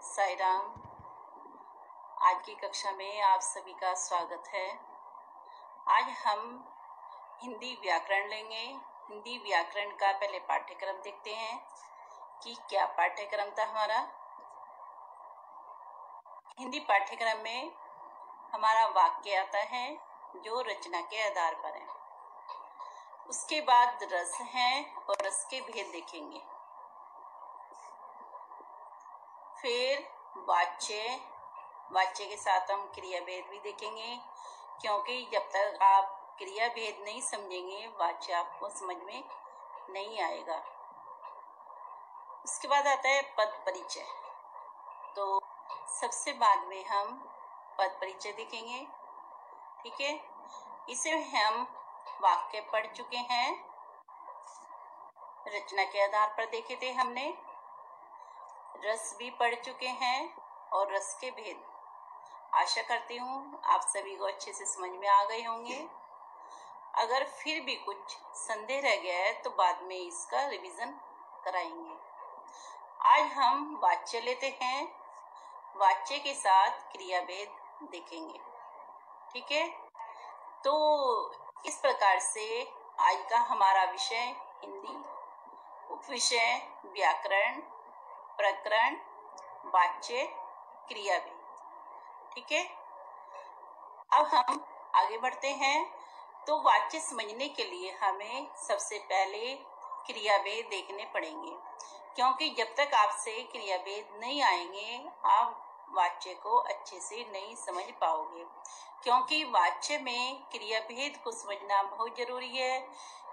साई राम। आज की कक्षा में आप सभी का स्वागत है। आज हम हिंदी व्याकरण लेंगे। हिंदी व्याकरण का पहले पाठ्यक्रम देखते हैं कि क्या पाठ्यक्रम था हमारा। हिंदी पाठ्यक्रम में हमारा वाक्य आता है जो रचना के आधार पर है। उसके बाद रस है और रस के भेद देखेंगे। फिर वाच्य के साथ हम क्रिया भेद भी देखेंगे, क्योंकि जब तक आप क्रिया भेद नहीं समझेंगे वाच्य आपको समझ में नहीं आएगा। उसके बाद आता है पद परिचय। तो सबसे बाद में हम पद परिचय देखेंगे, ठीक है। इसे हम वाक्य पढ़ चुके हैं, रचना के आधार पर देखे थे हमने। रस भी पढ़ चुके हैं और रस के भेद आशा करती हूँ आप सभी को अच्छे से समझ में आ गए होंगे। अगर फिर भी कुछ संदेह रह गया है तो बाद में इसका रिवीजन कराएंगे। आज हम वाच्य लेते हैं, वाच्य के साथ क्रिया भेद देखेंगे, ठीक है। तो इस प्रकार से आज का हमारा विषय हिंदी, उपविषय व्याकरण, प्रकरण, वाच्य, क्रिया भेद, ठीक है। अब हम आगे बढ़ते हैं। तो वाच्य समझने के लिए हमें सबसे पहले क्रिया भेद देखने पड़ेंगे, क्योंकि जब तक आपसे क्रिया भेद नहीं आएंगे आप वाच्य को अच्छे से नहीं समझ पाओगे। क्योंकि वाच्य में क्रिया भेद को समझना बहुत जरूरी है,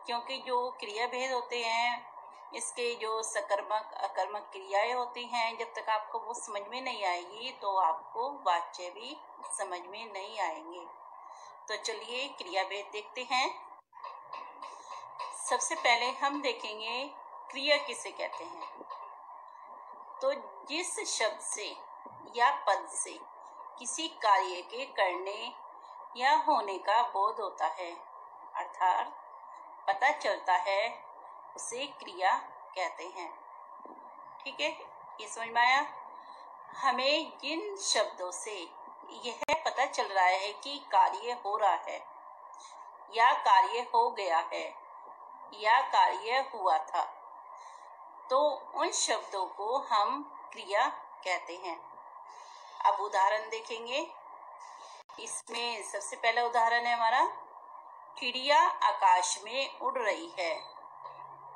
क्योंकि जो क्रिया भेद होते हैं इसके जो सकर्मक अकर्मक क्रियाएं होती हैं, जब तक आपको वो समझ में नहीं आएगी तो आपको वाच्य भी समझ में नहीं आएंगे। तो चलिए क्रिया भेद देखते हैं। सबसे पहले हम देखेंगे क्रिया किसे कहते हैं। तो जिस शब्द से या पद से किसी कार्य के करने या होने का बोध होता है, अर्थात पता चलता है, उसे क्रिया कहते हैं, ठीक है। ये समझ में आया। हमें जिन शब्दों से यह पता चल रहा है कि कार्य हो रहा है या कार्य हो गया है या कार्य हुआ था, तो उन शब्दों को हम क्रिया कहते हैं। अब उदाहरण देखेंगे। इसमें सबसे पहला उदाहरण है हमारा, चिड़िया आकाश में उड़ रही है।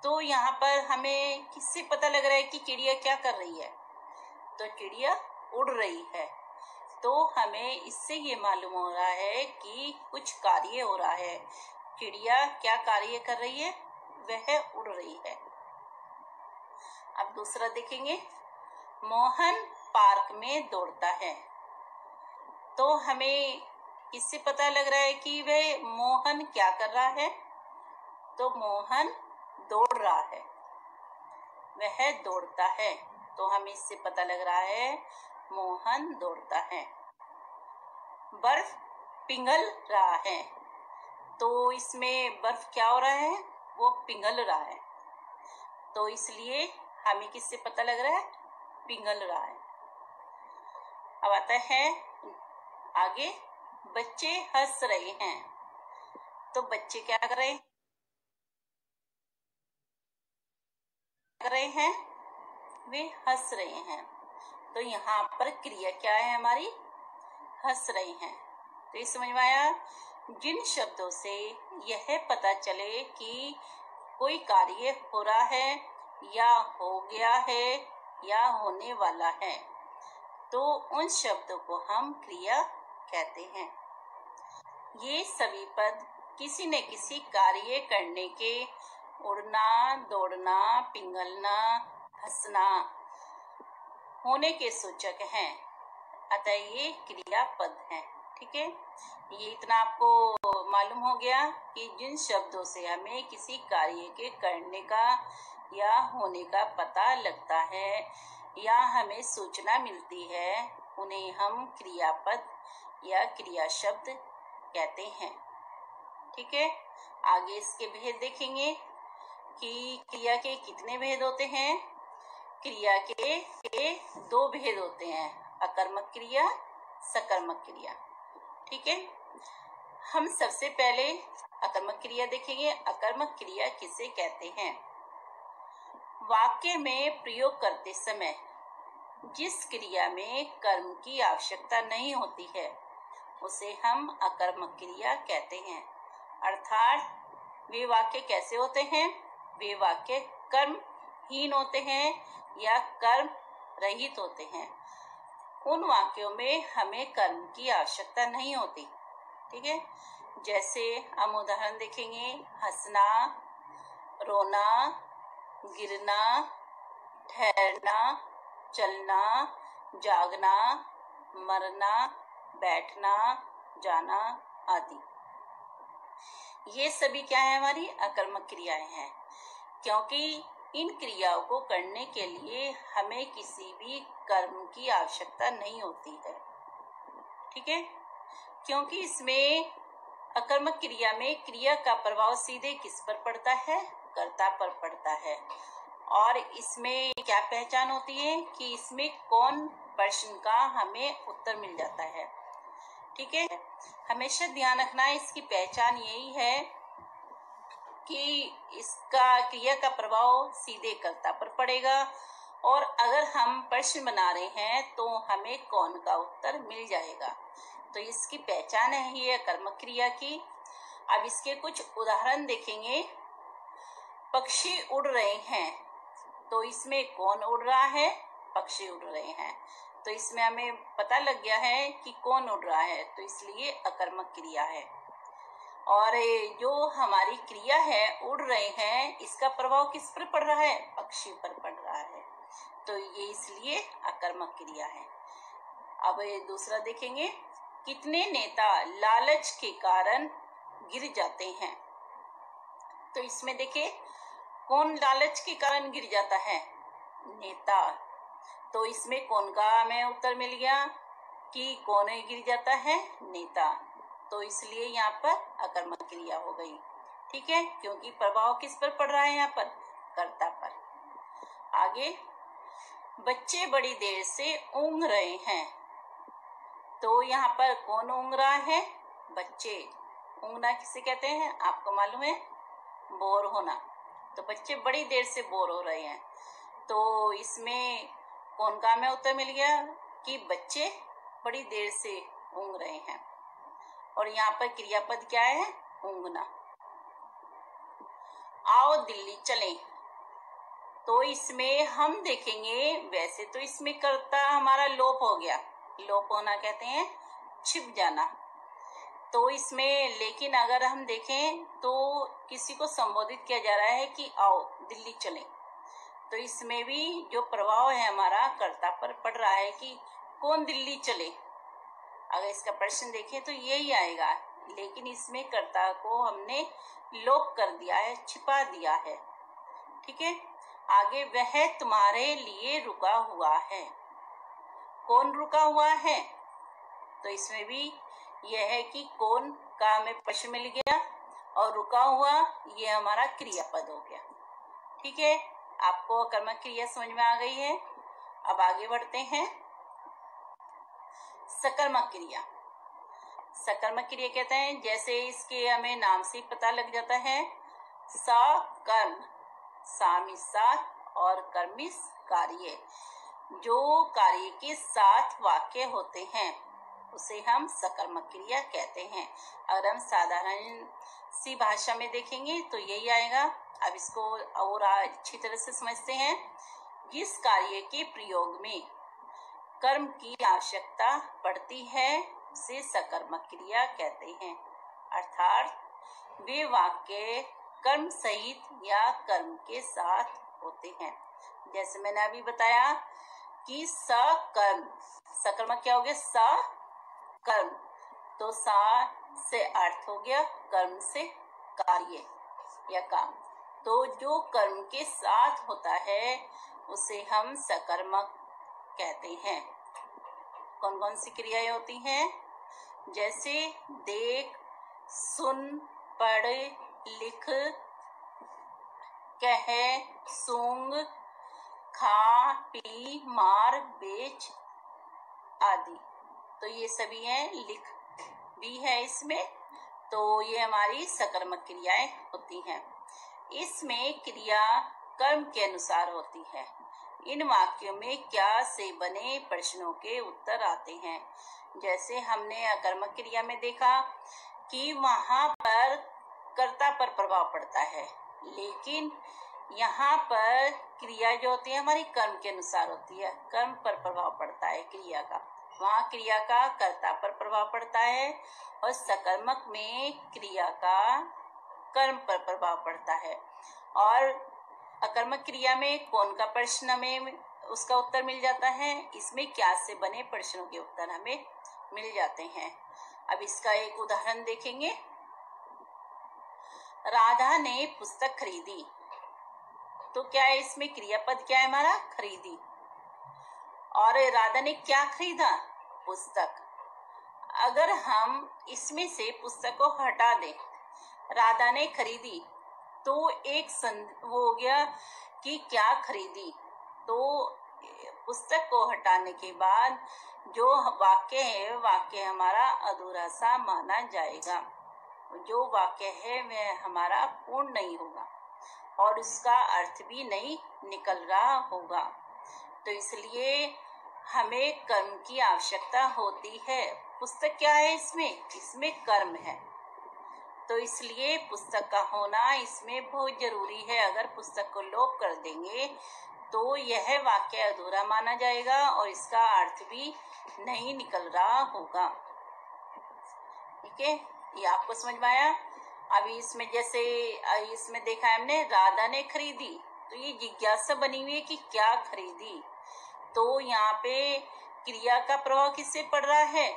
तो यहाँ पर हमें किससे पता लग रहा है कि चिड़िया क्या कर रही है? तो चिड़िया उड़ रही है। तो हमें इससे ये मालूम हो रहा है कि कुछ कार्य हो रहा है। चिड़िया क्या कार्य कर रही है? वह उड़ रही है। अब दूसरा देखेंगे, मोहन पार्क में दौड़ता है। तो हमें इससे पता लग रहा है कि वह मोहन क्या कर रहा है? तो मोहन दौड़ रहा है, वह दौड़ता है। तो हमें इससे पता लग रहा है मोहन दौड़ता है। बर्फ पिघल रहा है। तो इसमें बर्फ क्या हो रहा है? वो पिघल रहा है। तो इसलिए हमें किससे पता लग रहा है? पिघल रहा है। अब आता है आगे, बच्चे हंस रहे हैं। तो बच्चे क्या कर रहे हैं? वे हंस रहे हैं। तो यहाँ पर क्रिया क्या है हमारी? हंस रहे हैं। तो ये समझ में आया। जिन शब्दों से यह पता चले कि कोई कार्य हो रहा है या हो गया है या होने वाला है, तो उन शब्दों को हम क्रिया कहते हैं। ये सभी पद किसी न किसी कार्य करने के, उड़ना, दौड़ना, पिघलना, हंसना, होने के सूचक हैं। अतः ये क्रियापद हैं, ठीक है। ये इतना आपको मालूम हो गया कि जिन शब्दों से हमें किसी कार्य के करने का या होने का पता लगता है या हमें सूचना मिलती है, उन्हें हम क्रियापद या क्रिया शब्द कहते हैं, ठीक है। आगे इसके भेद देखेंगे कि क्रिया के कितने भेद होते हैं। क्रिया के दो भेद होते हैं, अकर्मक क्रिया, सकर्मक क्रिया। ठीक है, हम सबसे पहले अकर्मक क्रिया देखेंगे। अकर्मक क्रिया किसे कहते हैं? वाक्य में प्रयोग करते समय जिस क्रिया में कर्म की आवश्यकता नहीं होती है उसे हम अकर्मक क्रिया कहते हैं। अर्थात वे वाक्य कैसे होते हैं? वे वाक्य कर्महीन होते हैं या कर्म रहित होते हैं। उन वाक्यों में हमें कर्म की आवश्यकता नहीं होती। ठीक है, जैसे हम उदाहरण देखेंगे, हंसना, रोना, गिरना, ठहरना, चलना, जागना, मरना, बैठना, जाना आदि। ये सभी क्या है? हमारी अकर्मक क्रियाएं हैं, क्योंकि इन क्रियाओं को करने के लिए हमें किसी भी कर्म की आवश्यकता नहीं होती है। ठीक है, क्योंकि इसमें अकर्मक क्रिया में क्रिया का प्रभाव सीधे किस पर पड़ता है? कर्ता पर पड़ता है। और इसमें क्या पहचान होती है कि इसमें कौन प्रश्न का हमें उत्तर मिल जाता है। ठीक है, हमेशा ध्यान रखना है, इसकी पहचान यही है कि इसका क्रिया का प्रभाव सीधे कर्ता पर पड़ेगा और अगर हम प्रश्न बना रहे हैं तो हमें कौन का उत्तर मिल जाएगा। तो इसकी पहचान है ये कर्मक क्रिया की। अब इसके कुछ उदाहरण देखेंगे। पक्षी उड़ रहे हैं, तो इसमें कौन उड़ रहा है? पक्षी उड़ रहे हैं। तो इसमें हमें पता लग गया है कि कौन उड़ रहा है, तो इसलिए अकर्मक क्रिया है। और जो हमारी क्रिया है उड़ रहे हैं, इसका प्रभाव किस पर पड़ रहा है? पक्षी पर पड़ रहा है, तो ये इसलिए अकर्मक क्रिया है। अब दूसरा देखेंगे, कितने नेता लालच के कारण गिर जाते हैं। तो इसमें देखिए, कौन लालच के कारण गिर जाता है? नेता। तो इसमें कौन का हमें उत्तर मिल गया कि कौन गिर जाता है? नेता। तो इसलिए यहाँ पर अकर्मक क्रिया हो गई। ठीक है, क्योंकि प्रभाव किस पर पड़ रहा है? यहाँ पर कर्ता पर। आगे, बच्चे बड़ी देर से ऊँघ रहे हैं, तो यहाँ पर कौन ऊँघ रहा है? बच्चे। ऊँघना किसे कहते हैं? आपको मालूम है? बोर होना। तो बच्चे बड़ी देर से बोर हो रहे हैं, तो इसमें कौन का हमें उत्तर मिल गया कि बच्चे बड़ी देर से ऊँघ रहे हैं। और यहाँ पर क्रियापद क्या है? ऊँघना। आओ दिल्ली चलें, तो इसमें हम देखेंगे, वैसे तो इसमें कर्ता हमारा लोप हो गया। लोप होना कहते हैं छिप जाना। तो इसमें लेकिन अगर हम देखें तो किसी को संबोधित किया जा रहा है कि आओ दिल्ली चलें, तो इसमें भी जो प्रभाव है हमारा कर्ता पर पड़ रहा है कि कौन दिल्ली चले। अगर इसका प्रश्न देखें तो यही आएगा, लेकिन इसमें कर्ता को हमने लोप कर दिया है, छिपा दिया है। ठीक है, आगे, वह तुम्हारे लिए रुका हुआ है। कौन रुका हुआ है? तो इसमें भी यह है कि कौन का हमें प्रश्न मिल गया और रुका हुआ ये हमारा क्रियापद हो गया। ठीक है, आपको अकर्मक क्रिया समझ में आ गई है। अब आगे बढ़ते हैं। सकर्मक क्रिया। सकर्मक क्रिया कहते हैं, जैसे इसके हमें नाम से पता लग जाता है, सकर्म, सामिस साथ और कर्मिस कार्य। जो कार्य के साथ वाक्य होते हैं उसे हम सकर्मक क्रिया कहते हैं। अगर हम साधारण सी भाषा में देखेंगे तो यही आएगा। अब इसको और अच्छी तरह से समझते हैं। जिस कार्य के प्रयोग में कर्म की आवश्यकता पड़ती है उसे सकर्मक क्रिया कहते हैं। अर्थात वे वाक्य कर्म सहित या कर्म के साथ होते हैं। जैसे मैंने अभी बताया कि सकर्म, सकर्मक क्या हो गया? सकर्म। तो सा से अर्थ हो गया कर्म से कार्य या काम। तो जो कर्म के साथ होता है उसे हम सकर्मक कहते हैं। कौन कौन सी क्रियाएं होती हैं? जैसे देख, सुन, पढ़, लिख, कह, सूंघ, खा, पी, मार, बेच आदि। तो ये सभी हैं, लिख भी है इसमें। तो ये हमारी सकर्मक क्रियाएं होती हैं। इसमें क्रिया कर्म के अनुसार होती है। इन वाक्यों में क्या से बने प्रश्नों के उत्तर आते हैं। जैसे हमने अकर्मक क्रिया में देखा कि वहां पर कर्ता पर प्रभाव पड़ता है, लेकिन यहाँ पर क्रिया जो होती है हमारी कर्म के अनुसार होती है। कर्म पर प्रभाव पड़ता है क्रिया का, वहाँ क्रिया का कर्ता पर प्रभाव पड़ता है, और सकर्मक में क्रिया का कर्म पर प्रभाव पड़ता है। और अकर्मक क्रिया में कौन का प्रश्न हमें उसका उत्तर मिल जाता है, इसमें क्या से बने प्रश्नों के उत्तर हमें मिल जाते हैं। अब इसका एक उदाहरण देखेंगे। राधा ने पुस्तक खरीदी। तो क्या है इसमें क्रियापद क्या है हमारा, खरीदी। और राधा ने क्या खरीदा, पुस्तक। अगर हम इसमें से पुस्तक को हटा दें, राधा ने खरीदी, तो एक वो हो गया कि क्या खरीदी। तो पुस्तक को हटाने के बाद जो वाक्य है, वाक्य हमारा अधूरा सा माना जाएगा। जो वाक्य है वह हमारा पूर्ण नहीं होगा और उसका अर्थ भी नहीं निकल रहा होगा। तो इसलिए हमें कर्म की आवश्यकता होती है। पुस्तक क्या है इसमें कर्म है, तो इसलिए पुस्तक का होना इसमें बहुत जरूरी है। अगर पुस्तक को लोप कर देंगे तो यह वाक्य अधूरा माना जाएगा और इसका अर्थ भी नहीं निकल रहा होगा। ठीक है, ये आपको समझ में आया। अभी इसमें जैसे इसमें देखा है हमने, राधा ने खरीदी, तो ये जिज्ञासा बनी हुई है कि क्या खरीदी। तो यहाँ पे क्रिया का प्रभाव किससे पड़ रहा है,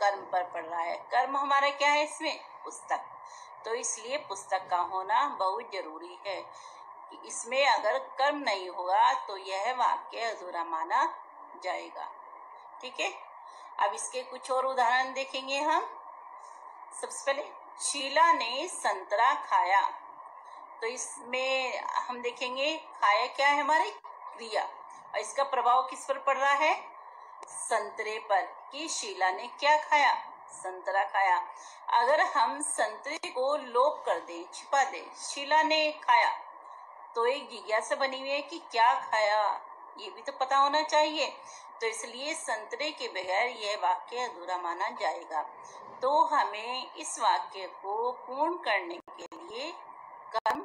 कर्म पर पड़ रहा है। कर्म हमारा क्या है इसमें, पुस्तक। तो इसलिए पुस्तक का होना बहुत जरूरी है। इसमें अगर कर्म नहीं होगा तो यह वाक्य अधूरा माना जाएगा। ठीक है, अब इसके कुछ और उदाहरण देखेंगे हम। सबसे पहले, शीला ने संतरा खाया। तो इसमें हम देखेंगे खाया क्या है हमारी क्रिया, और इसका प्रभाव किस पर पड़ रहा है, संतरे पर, कि शीला ने क्या खाया, संतरा खाया। अगर हम संतरे को लोप कर दें, छिपा दें, शीला ने खाया, तो एक जिज्ञासा बनी हुई है कि क्या खाया, ये भी तो पता होना चाहिए। तो इसलिए संतरे के बगैर यह वाक्य अधूरा माना जाएगा। तो हमें इस वाक्य को पूर्ण करने के लिए कर्म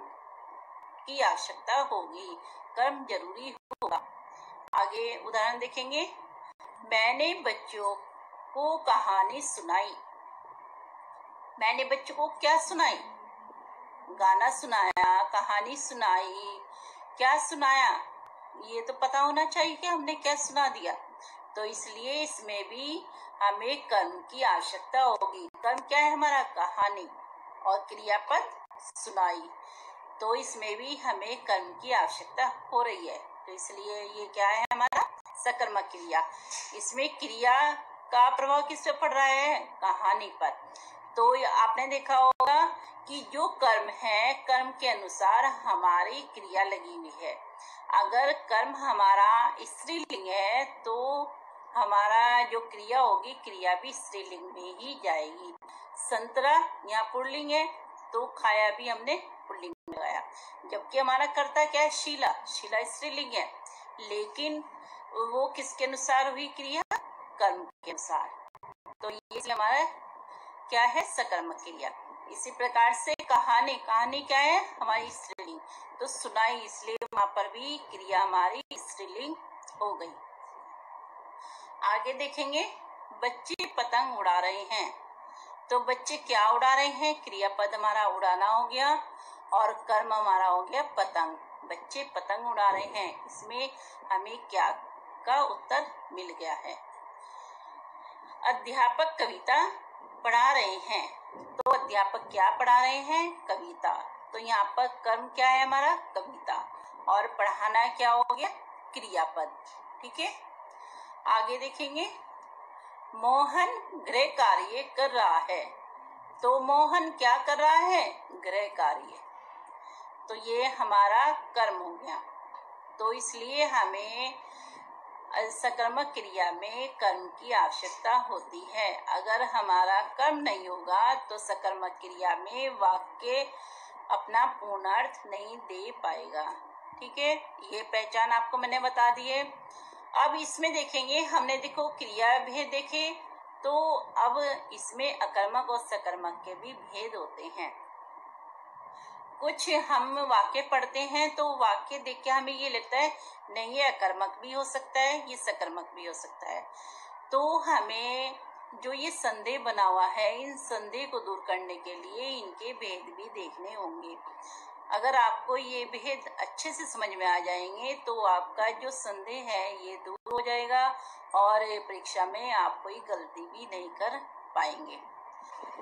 की आवश्यकता होगी, कर्म जरूरी होगा। आगे उदाहरण देखेंगे। मैंने बच्चों को कहानी सुनाई। मैंने बच्चों को क्या सुनाई, गाना सुनाया, कहानी सुनाई, क्या सुनाया, ये तो पता होना चाहिए कि हमने क्या सुना दिया। तो इसलिए इसमें भी हमें कर्म की आवश्यकता होगी। कर्म क्या है हमारा, कहानी, और क्रियापद सुनाई। तो इसमें भी हमें कर्म की आवश्यकता हो रही है। तो इसलिए ये क्या है हमारा, सकर्मक क्रिया। इसमें क्रिया का प्रभाव किस पे पड़ रहा है, कहानी पर। तो आपने देखा होगा कि जो कर्म है, कर्म के अनुसार हमारी क्रिया लगी हुई है। अगर कर्म हमारा स्त्रीलिंग है तो हमारा जो क्रिया होगी, क्रिया भी स्त्रीलिंग में ही जाएगी। संतरा यहाँ पुल्लिंग है, तो खाया भी हमने पुल्लिंग में लगाया। जबकि हमारा कर्ता क्या है, शीला, शीला स्त्रीलिंग है, लेकिन वो किसके अनुसार हुई क्रिया, कर्म के अनुसार। तो ये हमारा क्या है, सकर्मक क्रिया। इसी प्रकार से कहानी, कहानी क्या है हमारी स्त्रीलिंग, तो सुनाई, इसलिए वहां पर भी क्रिया हमारी स्त्रीलिंग हो गई। आगे देखेंगे, बच्चे पतंग उड़ा रहे हैं। तो बच्चे क्या उड़ा रहे हैं, क्रियापद हमारा उड़ाना हो गया और कर्म हमारा हो गया पतंग। बच्चे पतंग उड़ा रहे हैं, इसमें हमें क्या का उत्तर मिल गया है। अध्यापक कविता पढ़ा रहे हैं। तो अध्यापक क्या पढ़ा रहे हैं, कविता। तो यहाँ पर कर्म क्या है हमारा, कविता, और पढ़ाना क्या हो गया, क्रियापद। ठीक है, आगे देखेंगे। मोहन गृह कार्य कर रहा है। तो मोहन क्या कर रहा है, गृह कार्य। तो ये हमारा कर्म हो गया। तो इसलिए हमें सकर्मक क्रिया में कर्म की आवश्यकता होती है। अगर हमारा कर्म नहीं होगा तो सकर्मक क्रिया में वाक्य अपना पूर्ण अर्थ नहीं दे पाएगा। ठीक है, ये पहचान आपको मैंने बता दी है। अब इसमें देखेंगे, हमने देखो क्रिया भेद देखे, तो अब इसमें अकर्मक और सकर्मक के भी भेद होते हैं। कुछ हम वाक्य पढ़ते हैं तो वाक्य देख के हमें ये लगता है नहीं, ये अकर्मक भी हो सकता है, ये सकर्मक भी हो सकता है। तो हमें जो ये संदेह बना हुआ है, इन संदेह को दूर करने के लिए इनके भेद भी देखने होंगे। अगर आपको ये भेद अच्छे से समझ में आ जाएंगे तो आपका जो संदेह है ये दूर हो जाएगा और परीक्षा में आप कोई गलती भी नहीं कर पाएंगे।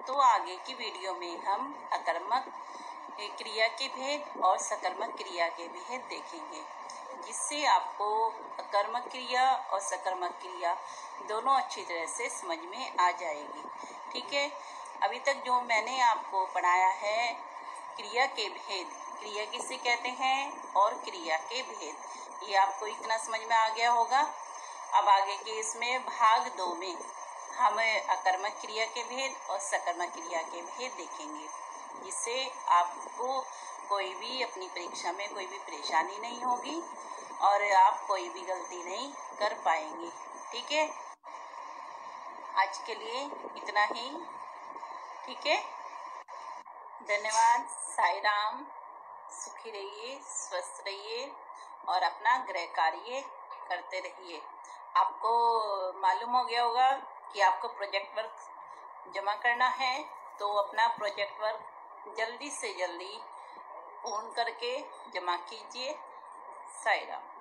तो आगे की वीडियो में हम अकर्मक क्रिया के भेद और सकर्मक क्रिया के भेद देखेंगे, जिससे आपको अकर्मक क्रिया और सकर्मक क्रिया दोनों अच्छी तरह से समझ में आ जाएगी। ठीक है, अभी तक जो मैंने आपको पढ़ाया है क्रिया के भेद, क्रिया किसे कहते हैं और क्रिया के भेद, ये आपको इतना समझ में आ गया होगा। अब आगे के इसमें भाग 2 में हम अकर्मक क्रिया के भेद और सकर्मक क्रिया के भेद देखेंगे, जिससे आपको कोई भी अपनी परीक्षा में कोई भी परेशानी नहीं होगी और आप कोई भी गलती नहीं कर पाएंगे। ठीक है, आज के लिए इतना ही। ठीक है, धन्यवाद। साईं राम। सुखी रहिए, स्वस्थ रहिए और अपना गृह कार्य करते रहिए। आपको मालूम हो गया होगा कि आपको प्रोजेक्ट वर्क जमा करना है, तो अपना प्रोजेक्ट वर्क जल्दी से जल्दी पूर्ण करके जमा कीजिए। साईं राम।